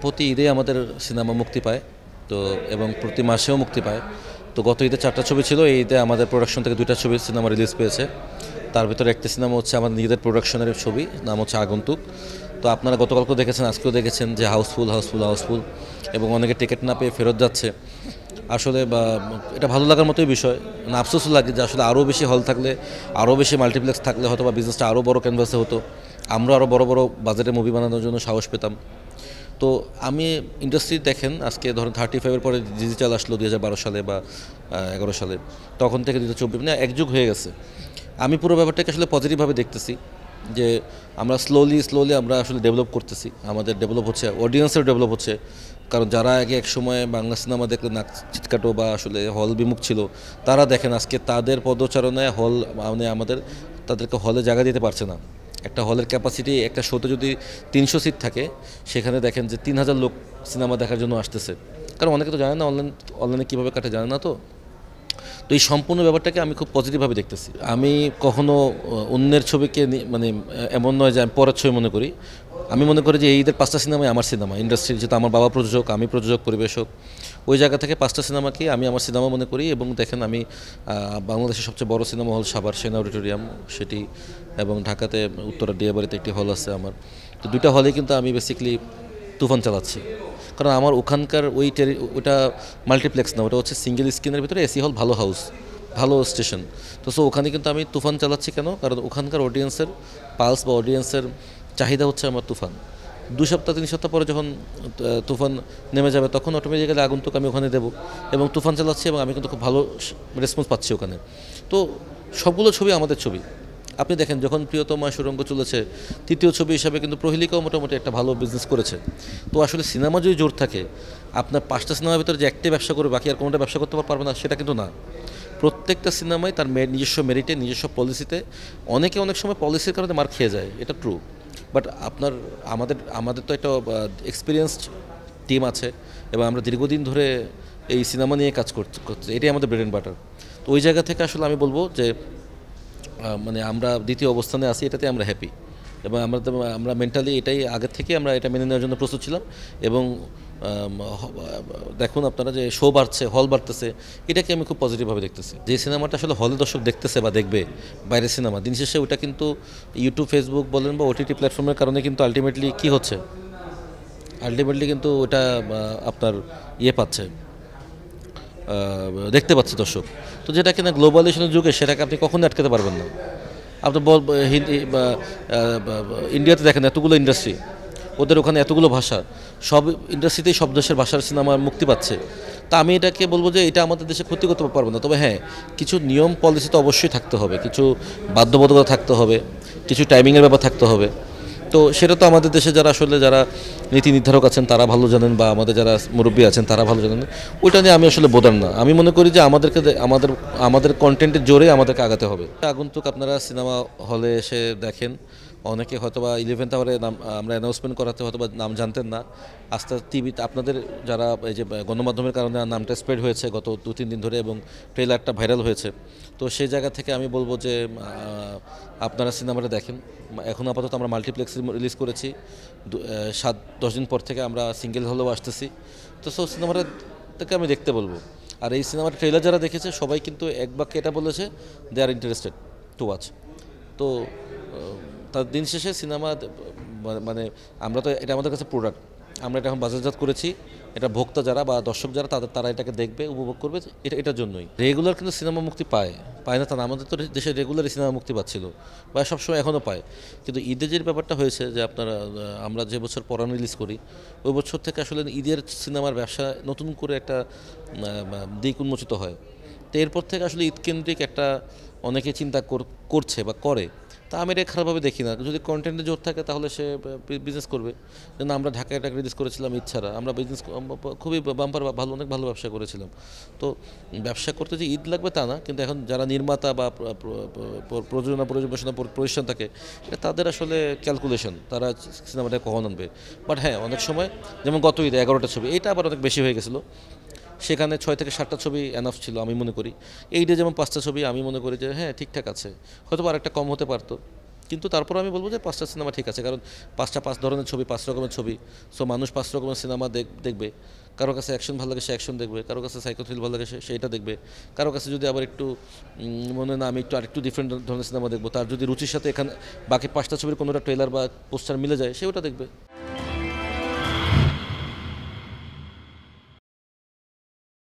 প্রতি ঈদে আমাদের সিনেমা মুক্তি পায় তো এবং প্রতি মাসেও মুক্তি পায়। তো গত ঈদে 4টা ছবি ছিল, এই ঈদে আমাদের প্রোডাকশন থেকে 2টা ছবি সিনেমা রিলিজ পেয়েছে। তার ভিতরে একটি সিনেমা হচ্ছে আমাদের নিজেদের প্রোডাকশনের ছবি, নাম হচ্ছে আগন্তুক। তো আপনারা গতকালকেও দেখেছেন, আজকেও দেখেছেন যে হাউসফুল হাউসফুল হাউসফুল এবং অনেকে টিকিট না পেয়ে ফেরত যাচ্ছে। আসলে এটা ভালো লাগার মতোই বিষয়, না আফসোস লাগে যে আসলে আরও বেশি হল থাকলে, আরও বেশি মাল্টিপ্লেক্স থাকলে হয়তো বা বিজনেসটা আরও বড় ক্যানভাসে হতো, আমরা আরও বড় বড় বাজেটের মুভি বানানোর জন্য সাহস পেতাম। তো আমি ইন্ডাস্ট্রি দেখেন, আজকে ধরেন 35-এর পরে ডিজিটাল আসলো 2012 সালে বা 11 সালে, তখন থেকে 2024 মানে এক যুগ হয়ে গেছে। আমি পুরো ব্যাপারটাকে আসলে পজিটিভভাবে দেখতেছি যে আমরা স্লোলি আমরা আসলে ডেভেলপ করতেছি, আমাদের ডেভেলপ হচ্ছে, অডিয়েন্সের ডেভেলপ হচ্ছে। কারণ যারা আগে এক সময় বাংলা সিনেমা দেখলে নাক চিৎকাটো বা আসলে হল বিমুখ ছিল, তারা দেখেন আজকে তাদের পদচারণায় হল মানে আমাদের তাদেরকে হলে জায়গা দিতে পারছে না। একটা হলের ক্যাপাসিটি একটা শোতে যদি 300 সিট থাকে, সেখানে দেখেন যে 3000 লোক সিনেমা দেখার জন্য আসতেছে। কারণ অনেকে তো জানে না অনলাইনে কীভাবে কাটে, জানে না। তো এই সম্পূর্ণ ব্যাপারটাকে আমি খুব পজিটিভভাবে দেখতেছি। আমি কখনো অন্যের ছবিকে মানে এমন নয় যে আমি পরের ছবি মনে করি। আমি মনে করি যে এই ঈদের 5টা সিনেমাই আমার সিনেমা। ইন্ডাস্ট্রির যেহেতু আমার বাবা প্রযোজক, আমি প্রযোজক, পরিবেশক, ওই জায়গা থেকে 5টা সিনেমাকে আমি আমার সিনেমা মনে করি। এবং দেখেন আমি বাংলাদেশের সবচেয়ে বড় সিনেমা হল সাভার সেনা অডিটোরিয়াম সেটি, এবং ঢাকাতে উত্তরা ডিয়াবাড়িতে একটি হল আছে আমার। তো 2টা হলেই কিন্তু আমি বেসিক্যালি তুফান চালাচ্ছি। কারণ আমার ওখানকার ওটা মাল্টিপ্লেক্স না, ওটা হচ্ছে সিঙ্গেল স্ক্রিনের ভিতরে এসি হল, ভালো হাউস, ভালো স্টেশন। তো ওখানে কিন্তু আমি তুফান চালাচ্ছি কেন? কারণ ওখানকার অডিয়েন্সের পালস বা অডিয়েন্সের চাহিদা হচ্ছে আমার তুফান। 2 সপ্তাহ 3 সপ্তাহ পরে যখন তুফান নেমে যাবে, তখন অটোমেটিক্যালি আগন্তুক আমি ওখানে দেবো এবং তুফান চালাচ্ছি, এবং আমি কিন্তু খুব ভালো রেসপন্স পাচ্ছি ওখানে। তো সবগুলো ছবি আমাদের ছবি। আপনি দেখেন যখন প্রিয়তমা সুড়ঙ্গ চলেছে, 3য় ছবি হিসাবে কিন্তু প্রহেলিকাও মোটামুটি একটা ভালো বিজনেস করেছে। তো আসলে সিনেমা যদি জোর থাকে, আপনার 5টা সিনেমার ভিতরে যে একটাই ব্যবসা করবে, বাকি আর কোনোটা ব্যবসা করতে পারবে না, সেটা কিন্তু না। প্রত্যেকটা সিনেমায় তার নিজস্ব মেরিটে, নিজস্ব পলিসিতে, অনেকে অনেক সময় পলিসির কারণে মার খেয়ে যায়, এটা ট্রু। বাট আমাদের তো একটা এক্সপিরিয়েন্সড টিম আছে, এবং আমরা দীর্ঘদিন ধরে এই সিনেমা নিয়ে কাজ করতে, এটাই আমাদের ব্রেড অ্যান্ড বাটার। তো ওই জায়গা থেকে আসলে আমি বলবো যে মানে আমরা দ্বিতীয় অবস্থানে আছি, এটাতে আমরা হ্যাপি। এবং আমরা মেন্টালি এটাই আগের থেকে আমরা এটা মেনে নেওয়ার জন্য প্রস্তুত ছিলাম। এবং দেখুন আপনারা যে শো বাড়ছে, হল বাড়তেছে, এটাকে আমি খুব পজিটিভভাবে দেখতেছি। যে সিনেমাটা আসলে হলে দর্শক দেখতেছে বা দেখবে, বাইরের সিনেমা, দিন শেষে ওটা কিন্তু ইউটিউব, ফেসবুক বলেন বা ওটিটি প্ল্যাটফর্মের কারণে কিন্তু আলটিমেটলি কী হচ্ছে, আলটিমেটলি কিন্তু ওটা আপনার পাচ্ছে, দেখতে পাচ্ছে দর্শক। তো যেটা কিনা গ্লোবালাইজেশনের যুগে, সেটাকে আপনি কখনোই আটকাতে পারবেন না। আপনি হিন্দি বা ইন্ডিয়াতে দেখেন এতগুলো ইন্ডাস্ট্রি, ওদের ওখানে এতগুলো ভাষা, সব ইন্ডাস্ট্রিতেই সব দেশের ভাষার সিনেমা মুক্তি পাচ্ছে। তা আমি এটাকে বলবো যে এটা আমাদের দেশে ক্ষতি করতে পারবো না। তবে হ্যাঁ, কিছু নিয়ম পলিসি তো অবশ্যই থাকতে হবে, কিছু বাধ্যবাধকতা থাকতে হবে, কিছু টাইমিংয়ের ব্যাপার থাকতে হবে। তো সেটা তো আমাদের দেশে যারা নীতি নির্ধারক আছেন তারা ভালো জানেন, বা আমাদের যারা মুরব্বী আছেন তারা ভালো জানেন। ওইটা নিয়ে আমি আসলে বোধান না। আমি মনে করি যে আমাদের কন্টেন্টের জোরে আমাদেরকে আগাতে হবে। আগন্তুক আপনারা সিনেমা হলে এসে দেখেন, অনেকে হয়তো বা 11th আওয়ারে নাম আমরা অ্যানাউন্সমেন্ট করাতে হয়তো বা নাম জানতেন না। আস্তে টিভিতে আপনাদের যারা এই যে গণমাধ্যমের কারণে নামটা স্প্রেড হয়েছে গত 2-3 দিন ধরে, এবং ট্রেলারটা ভাইরাল হয়েছে। তো সেই জায়গা থেকে আমি বলবো যে আপনারা সিনেমাটা দেখেন। এখন আপাতত আমরা মাল্টিপ্লেক্স রিলিজ করেছি, 7-10 দিন পর থেকে আমরা সিঙ্গেল হলেও আসতেছি। তো সিনেমাটা থেকে আমি দেখতে বলবো। আর এই সিনেমার ট্রেলার যারা দেখেছে সবাই কিন্তু এক বাক্যে এটা বলেছে, দে আর ইন্টারেস্টেড টু ওয়াচ। তো তার দিন শেষে সিনেমা মানে আমরা তো এটা আমাদের কাছে প্রোডাক্ট, আমরা এটা এখন বাজারজাত করেছি। এটা ভোক্তা যারা বা দর্শক যারা তারা এটাকে দেখবে, উপভোগ করবে, এটার জন্যই। রেগুলার কিন্তু সিনেমা মুক্তি পায় না তা না, আমাদের তো দেশে রেগুলারই সিনেমা মুক্তি পাচ্ছিল বা সবসময় এখনও পায়। কিন্তু ঈদের যে ব্যাপারটা হয়েছে যে আপনারা আমরা যে বছর পরাণ রিলিজ করি, ওই বছর থেকে আসলে ঈদের সিনেমার ব্যবসা নতুন করে একটা দিক উন্মোচিত হয়। তো এরপর থেকে আসলে ঈদকেন্দ্রিক একটা অনেকে চিন্তা করছে বা করে। তা আমি এটা খারাপভাবে দেখি না। যদি কন্টেন্টে জোর থাকে তাহলে সে বিজনেস করবে। যেন আমরা ঢাকায় একটা রিলিজ করেছিলাম ঈদ ছাড়া, আমরা বিজনেস খুবই বাম্পার অনেক ভালো ব্যবসা করেছিলাম। তো ব্যবসা করতে যে ঈদ লাগবে তা না, কিন্তু এখন যারা নির্মাতা বা পরিবেশনা প্রতিষ্ঠান থাকে, এটা তাদের আসলে ক্যালকুলেশন, তারা সিনেমাটা কখন আনবে। বাট হ্যাঁ, অনেক সময় যেমন গত ঈদে 11টা ছবি, এটা আবার অনেক বেশি হয়ে গেছিলো। সেখানে 6 থেকে 7টা ছবি এনাফ ছিল আমি মনে করি। এই ডে যেমন 5টা ছবি, আমি মনে করি যে হ্যাঁ ঠিকঠাক আছে, হয়তো আর একটা কম হতে পারতো, কিন্তু তারপর আমি বলবো যে 5টা সিনেমা ঠিক আছে, কারণ 5 ধরনের ছবি, 5 রকমের ছবি। সো মানুষ 5 রকমের সিনেমা দেখবে। কারো কাছে অ্যাকশন ভালো লাগে সে অ্যাকশন দেখবে, কারো কাছে সাইকো থ্রিল ভালো লাগে সে সেইটা দেখবে, কারো কাছে যদি আবার একটু মনে হয় না আমি একটু আরেকটু ডিফারেন্ট ধরনের সিনেমা দেখবো, তার যদি রুচির সাথে এখানে বাকি 5টা ছবির কোনোটা ট্রেলার বা পোস্টার মিলে যায় সে ওটা দেখবে।